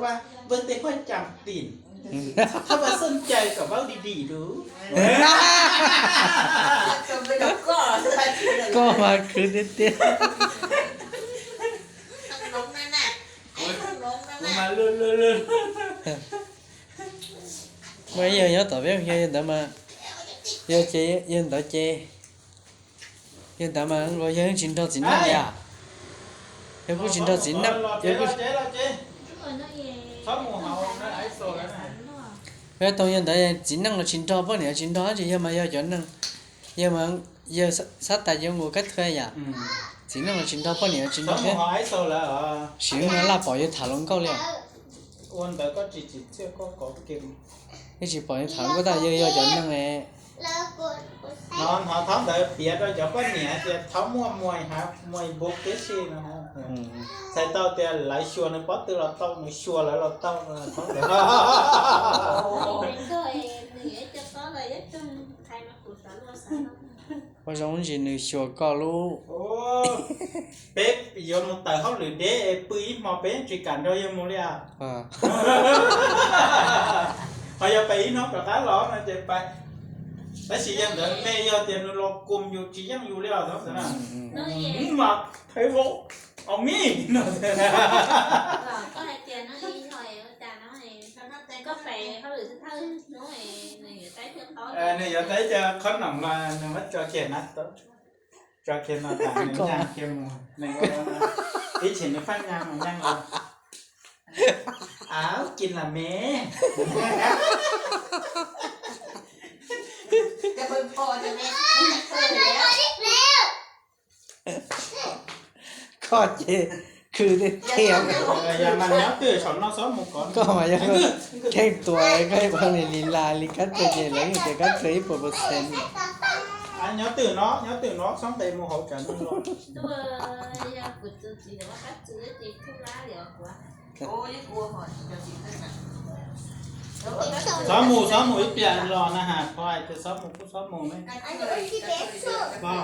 ว่าเบิ่งแต่ค่อยจำตีนถ้าว่าสนใจก็เว้าดีๆดูก็มาคืนเตี้ย ล้มนั่นน่ะล้มนั่นน่ะ มาเลื่อน ไม่giờ nhớ tao biết giờ tao mà giờ chế giờ tao chế giờ tao mà rồi giờ chín thao chín năm ya giờ cũng chín thao chín năm giờ cũng เขาหมูเฮานั่นไอ้โซแล้วนะ bây giờ tao giờ tao chín năm là chín thao bao nhiêu chín thao thì giờ mà giờ chọn năng giờ mà giờ sát tại giờ ngồi cách thuê ya chín năm là chín thao bao nhiêu chín เขา thao หมู thế เฮาไอ้โซแล้ว xíu nó là bỏ giờ thả lỏng câu liền อ้วนแต่ก็จิตเชื่อก็ขอเก็บ cái chỉ bỏ giờ thả cái ta giờ chọn năng này นอนหาท้องแต่เปียเราจะก็เนี่ยจะท้องมัวมวยฮะมวยบุกเกซี่นะฮะใส่เต้าแต่หลายชัวนึงป๊อตเราเต้านึงชัวแล้วเราเต้าท้องแต่ có giống gì nữa sửa cỏ lu โอ้เป๊กโยนมันแต่เขาหรือเด้ปุ้ยมาเป็นจีกันเรายังโมเลีย à พอจะไปน้องกับตาล้อนะจะไปแต่สิยังเดินแม่ยอดเตียนเรากลุ่มอยู่จียังอยู่แล้วครับนะมาเทวะเอามีเนาะ có hai tiền nó đi thôi cha nó này có phảiเขาหรือthân nó này tái thương khó เนี่ยอย่าได้จะเขาหนังมาเนี่ยมันจะเขียนนะตัวจะเขียนมาต่างเนี่ยยางเขียนมัวเนี่ยก็ที่เขียนในฟังยางมันยังเลยอ้าวกินละแม่ จะเป็นพอจะแม่เคยแล้ว có gì cứ đi theo อย่ามันเนี้ยคือฉันน่าซ้อมมุกก่อน có mà giờ cái tuổi cái con này lì la lì cắt cái gì lấy cái cắt cái bộ bột sen อันเนี้ยตื่นเนาะเนี้ยตื่นเนาะซ้อมเตะโมโหกันนี่หรอ tôi giờ của tôi chỉ là bắt chữ chỉ thuốc lá được quá ôi cua hỏi cho chị thân nè ซ้อมหมูอีกเปลี่ยนรอนะฮะพอไอ้จะซ้อมหมูก็ซ้อมหมูไหมบ้า